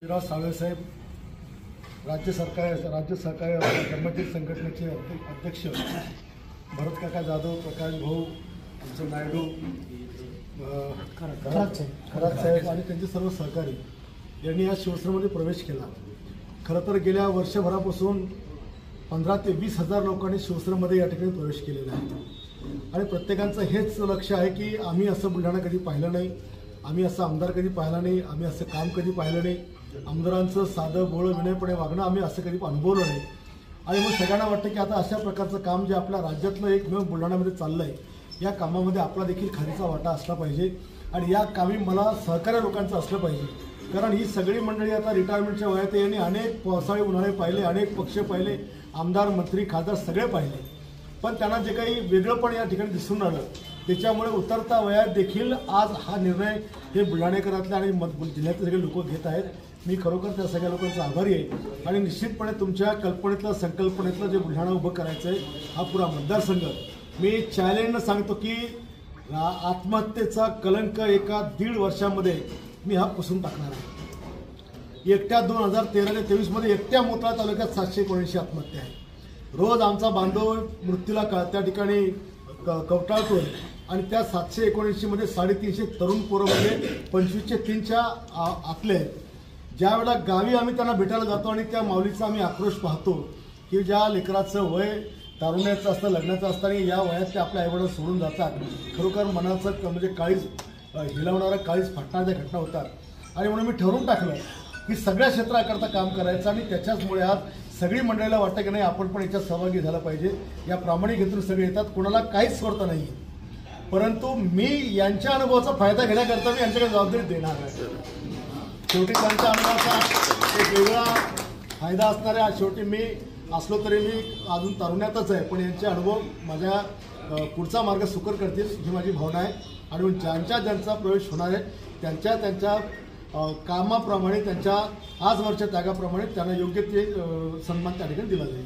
विराज साळवेसाहेब राज्य सहकारी कर्मचारी संघटनेचे अध्यक्ष भरत काका जाधव, प्रकाश भाऊ, आमचे नायडू, खरात साहेब आणि त्यांचे सर्व सहकारी यांनी या शिवसेनेमध्ये प्रवेश केला। खरं तर गेल्या वर्षभरापासून 15 ते 20 हजार लोकांनी शिवसेनेमध्ये या ठिकाणी प्रवेश केलेला आहे आणि प्रत्येकाचं हेच लक्ष आहे की आम्ही असं बुलढाणा कधी पाहिलं नाही, आम्ही असं आमदार कधी पाहिला नाही, आम्ही असं काम कधी पाहिलं नाही, आमदारांचं साधं बोळं विनयपणे वागणं आम्ही असं कधी अनुभवलं नाही। आणि मग सगळ्यांना वाटतं की आता अशा प्रकारचं काम जे आपल्या राज्यातलं एकमेव बुलढाण्यामध्ये चाललं आहे, या कामामध्ये आपला देखील खारीचा वाटा असला पाहिजे आणि या कामी मला सहकार्य लोकांचं असलं पाहिजे। कारण ही सगळी मंडळी आता रिटायरमेंटच्या वयात यांनी अनेक पावसाळे उन्हाळे पाहिले, अनेक पक्ष पाहिले, आमदार मंत्री खासदार सगळे पाहिले, पण त्यांना जे काही वेगळंपण या ठिकाणी दिसून आलं त्याच्यामुळे उतरता वयात देखील आज हा निर्णय हे बुलढाणेकरातले आणि जिल्ह्यातले सगळे लोक घेत आहेत। मी खरोखर त्या सगळ्या लोकांचा आभारी आहे आणि निश्चितपणे तुमच्या कल्पनेतलं संकल्पनेतलं जे बुलढाणा उभं करायचं आहे हा पुरा मतदारसंघ मी चॅलेंजनं सांगतो की आत्महत्येचा कलंक एका 1.5 वर्षामध्ये मी हा पुसून टाकणार आहे। एकट्या 2013 ते 23 मध्ये एकट्या मोताळा तालुक्यात 779 आत्महत्या आहे। रोज आमचा बांधव मृत्यूला त्या ठिकाणी कवटाळतोय आणि त्या 779 मध्ये 350 तरुण पोरं म्हणजे 25 ते 3च्या आतले आहेत। ज्या वेळेला गावी आम्ही त्यांना भेटायला जातो आणि त्या माऊलीचा आम्ही आक्रोश पाहतो की ज्या लेकराचं वय तारुण्याचं असतं, लग्नाचं असतं आणि या वयात ते आपल्या आईवडिलांना सोडून जातात, खरोखर मनाचं म्हणजे काळीज हिलवणारा काळीज फाटणाऱ्या घटना होतात। आणि म्हणून मी ठरवून टाकलं की सगळ्या क्षेत्राकरता काम करायचं आणि त्याच्याचमुळे आज सगळी मंडळीला वाटतं की नाही आपण पण याच्यात सहभागी झाला पाहिजे। या प्रामाणिक हेतून सगळे येतात, कोणाला काहीच स्वार्थ नाही, परंतु मी यांच्या अनुभवाचा फायदा घेण्याकरता मी यांच्याकडे जबाबदारी देणार आहे। शेवटी त्यांच्या अनुभवाचा एक वेगळा फायदा असणार आहे। शेवटी मी असलो तरी मी अजून तरुण्यातच आहे, पण यांचे अनुभव माझ्या पुढचा मार्ग सुकर करतील ही माझी भावना आहे। आणि ज्यांचा प्रवेश होणार आहे त्यांच्या कामाप्रमाणे, त्यांच्या आजवरच्या त्यागाप्रमाणे त्यांना योग्य ते सन्मान त्या ठिकाणी दिला जाईल।